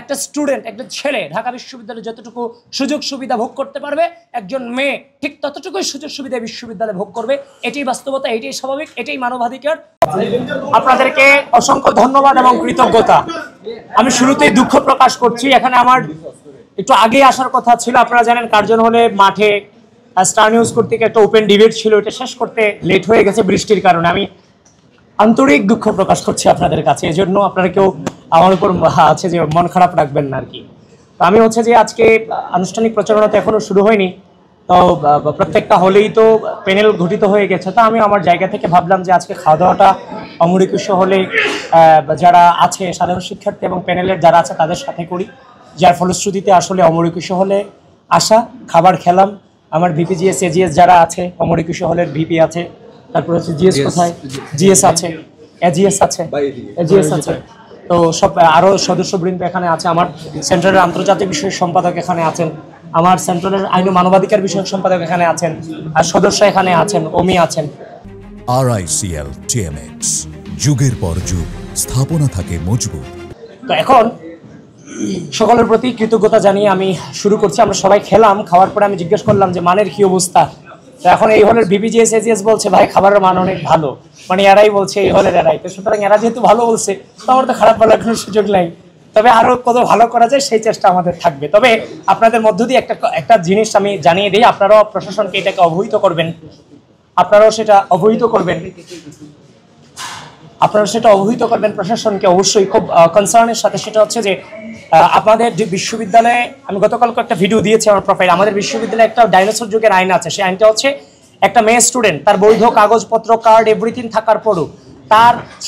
একটা স্টুডেন্ট, একটা ছেলে ঢাকা বিশ্ববিদ্যালয়ে যতটুকু সুযোগ সুবিধা ভোগ করতে পারবে, একজন মেয়ে ঠিক ততটুকুই সুযোগ সুবিধা বিশ্ববিদ্যালয়ে ভোগ করবে। এটাই বাস্তবতা, এটাই স্বাভাবিক, এটাই মানবাধিকার। আপনাদেরকে অসংখ্য ধন্যবাদ এবং কৃতজ্ঞতা। আমি শুরুতেই দুঃখ প্রকাশ করছি, এখানে আমার একটু আগে আসার কথা ছিল। আপনারা জানেন কার্জন হলে মাঠে স্টার নিউজ কর্তৃক একটা ওপেন ডিবেট ছিল, এটা শেষ করতে লেট হয়ে গেছে বৃষ্টির কারণে। আমি আন্তরিক দুঃখ প্রকাশ করছি আপনাদের কাছে, এজন্য আপনারা কেউ আমার উপর আছে যে মন খারাপ রাখবেন না আর কি। তো আমি হচ্ছে যে আজকে আনুষ্ঠানিক প্রচারণা তো এখনো শুরু হয়নি, তো প্রত্যেকটা হলেই তো প্যানেল গঠিত হয়ে গেছে। তো আমি আমার জায়গা থেকে ভাবলাম যে আজকে খাওয়া দাওয়াটা অমর 21 হলে যারা আছে সাধারণ শিক্ষার্থী এবং প্যানেলের যারা আছে তাদের সাথে করি, যার ফলশ্রুতিতে আসলে অমর 21 হলে আসা, খাবার খেলাম। আমার ভিপিজিএস এজিএস যারা আছে, অমর 21 হলের ভিপি আছে, তারপর হচ্ছে জিএস কোথায়, জিএস আছে, এজিএস আছে, এজিএস আছে, তো সব আরও সদস্যবৃন্দ এখানে আছে। আমার সেন্ট্রালের আন্তর্জাতিক বিষয়ক সম্পাদক এখানে আছেন, আমার সেন্ট্রালের আইন ও মানবাধিকার বিষয়ক সম্পাদক এখানে আছেন, আর সদস্য এখানে আছেন, ওমি আছেন। RICL TMX, যুগের পর যুগ স্থাপনা থাকে মজবুত। তো এখন সকলের প্রতি কৃতজ্ঞতা জানিয়ে আমি শুরু করছি। আমরা সবাই খেলাম, খাওয়ার পরে আমি জিজ্ঞেস করলাম যে মানের কি অবস্থা। তো এখন এই হলের ভিপিজিএস এজিএস বলছে ভাই খাবারের মান অনেক ভালো, মানে এরাই বলছে এই হলের এরাই। তো সুতরাং এরা যেহেতু ভালো বলছে তো আমার তো খারাপ বলার কোনো সুযোগ নাই। তবে আরো কত ভালো করা যায় সেই চেষ্টা আমাদের থাকবে। তবে আপনাদের মধ্য দিয়ে একটা জিনিস আমি জানিয়ে দিই, আপনারাও প্রশাসনকে এটাকে অবহিত করবেন, আপনারাও সেটা অবহিত করবেন, আপনারা সেটা অবহিত করবেন প্রশাসনকে অবশ্যই খুব কনসার্নের সাথে। সেটা হচ্ছে যে আমাদের যে বিশ্ববিদ্যালয়ে, আমি গতকালকে একটা ভিডিও দিয়েছি আমার প্রোফাইল, আমাদের বিশ্ববিদ্যালয়ে একটা ডাইনোসর যুগের আইন আছে। সেই আইনটা হচ্ছে একটা মেয়ে স্টুডেন্ট তার বৈধ কাগজপত্র, কার্ড, এভরিথিং থাকার পরও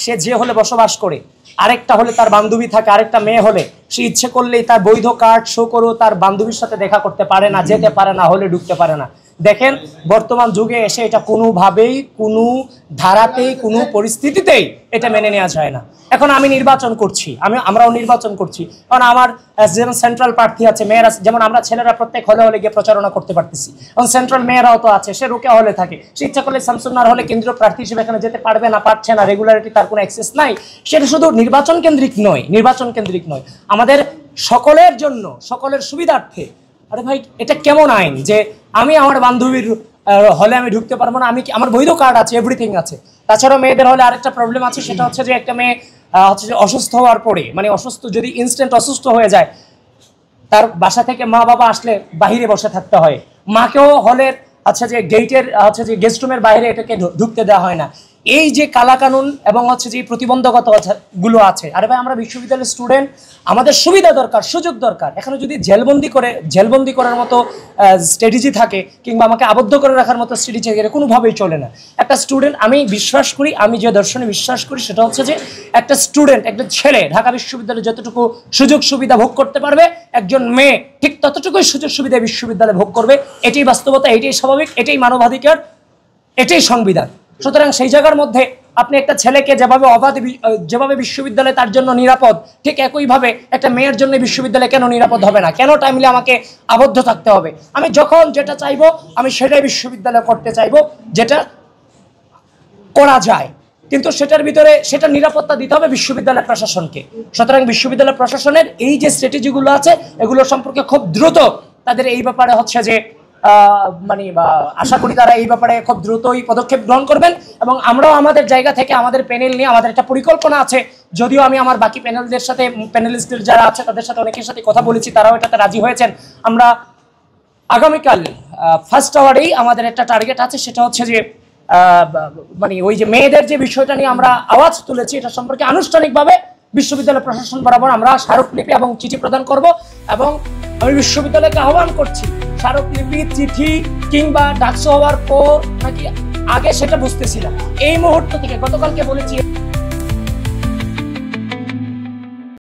সে যে হলে বসবাস করে, আরেকটা হলে তার বান্ধবী থাকে, আরেকটা মেয়ে হলে সে ইচ্ছে করলেই তার বৈধ কার্ড শো করেও তার বান্ধবীর সাথে দেখা করতে পারে না, যেতে পারে না, হলে ঢুকতে পারে না। দেখেন বর্তমান যুগে এসে এটা কোনোভাবেই, কোনো ধারাতেই, কোনো পরিস্থিতিতেই এটা মেনে নেওয়া যায় না। এখন আমি নির্বাচন করছি, আমরাও নির্বাচন করছি, কারণ আমার যেমন সেন্ট্রাল প্রার্থী আছে, মেয়েরা যেমন আমরা ছেলেরা প্রত্যেক হলে হলে গিয়ে প্রচারণা করতে পারতেছি, এবং সেন্ট্রাল মেয়েরাও তো আছে, সে রোকেয়া হলে থাকে, সে ইচ্ছা করলে শামসুন্নাহার হলে কেন্দ্রীয় প্রার্থী হিসেবে এখানে যেতে পারবে না, পারছে না, রেগুলারিটি তার কোনো অ্যাক্সেস নাই। সেটা শুধু নির্বাচন কেন্দ্রিক নয়, আমাদের সকলের জন্য, সকলের সুবিধার্থে। আরে ভাই এটা কেমন আইন যে আমি আমার বান্ধবীর হলে আমি ঢুকতে পারবো না? আমার বৈধ কার্ড আছে, এভরিথিং আছে। তাছাড়াও মেয়েদের হলে আরেকটা প্রবলেম আছে, সেটা হচ্ছে যে একটা মেয়ে হচ্ছে যে অসুস্থ হওয়ার পরে, মানে অসুস্থ যদি ইনস্ট্যান্ট অসুস্থ হয়ে যায়, তার বাসা থেকে মা বাবা আসলে বাহিরে বসে থাকতে হয়, মাকেও হলের যে গেটের যে গেস্ট রুমের বাইরে এটাকে ঢুকতে দেওয়া হয় না। এই যে কালাকানুন এবং যে প্রতিবন্ধকতাগুলো আছে, আরে ভাই আমরা বিশ্ববিদ্যালয়ের স্টুডেন্ট, আমাদের সুবিধা দরকার, সুযোগ দরকার। এখানে যদি জেলবন্দি করার মতো স্ট্র্যাটেজি থাকে, কিংবা আমাকে আবদ্ধ করে রাখার মতো স্ট্র্যাটেজি থাকে, কোনোভাবেই চলে না। একটা স্টুডেন্ট, আমি বিশ্বাস করি, আমি যে দর্শনে বিশ্বাস করি সেটা হচ্ছে যে একটা স্টুডেন্ট, একটা ছেলে ঢাকা বিশ্ববিদ্যালয়ে যতটুকু সুযোগ সুবিধা ভোগ করতে পারবে, একজন মেয়ে ঠিক ততটুকুই সুযোগ সুবিধা বিশ্ববিদ্যালয়ে ভোগ করবে। এটাই বাস্তবতা, এটাই স্বাভাবিক, এটাই মানবাধিকার, এটাই সংবিধান। সুতরাং সেই জায়গার মধ্যে আপনি একটা ছেলেকে যেভাবে বিশ্ববিদ্যালয় তার জন্য নিরাপদ, ঠিক একইভাবে একটা মেয়ের জন্য বিশ্ববিদ্যালয় কেন নিরাপদ হবে না? কেন টাইমলি আমাকে আবদ্ধ থাকতে হবে? আমি যখন যেটা চাইবো আমি সেটাই বিশ্ববিদ্যালয় করতে চাইবো, যেটা করা যায়, কিন্তু সেটার ভিতরে সেটা নিরাপত্তা দিতে হবে বিশ্ববিদ্যালয় প্রশাসনকে। সুতরাং বিশ্ববিদ্যালয় প্রশাসনের এই যে স্ট্র্যাটেজিগুলো আছে, এগুলো সম্পর্কে খুব দ্রুত তাদের এই ব্যাপারে যে আশা করি তারা এই ব্যাপারে খুব দ্রুতই পদক্ষেপ গ্রহণ করবেন। এবং আমরাও আমাদের জায়গা থেকে, আমাদের প্যানেল নিয়ে আমাদের একটা পরিকল্পনা আছে। যদিও আমি আমার বাকি প্যানেলিস্টদের যারা আছে তাদের সাথে অনেকের সাথে কথা বলেছি, তারাও এটাতে রাজি হয়েছেন। আমরা আগামীকাল ফার্স্ট আওয়ারেই আমাদের একটা টার্গেট আছে, সেটা হচ্ছে যে ওই যে মেয়েদের যে বিষয়টা নিয়ে আমরা আওয়াজ তুলেছি, এটা সম্পর্কে আনুষ্ঠানিকভাবে বিশ্ববিদ্যালয় প্রশাসন বরাবর আমরা স্মারকলিপি এবং চিঠি প্রদান করব। এবং আমি বিশ্ববিদ্যালয়কে আহ্বান করছি, স্মারকলিপি, চিঠি কিংবা ডাকসু হওয়ার পর নাকি আগে সেটা বুঝতেছিলাম, এই মুহূর্ত থেকে গতকালকে বলেছি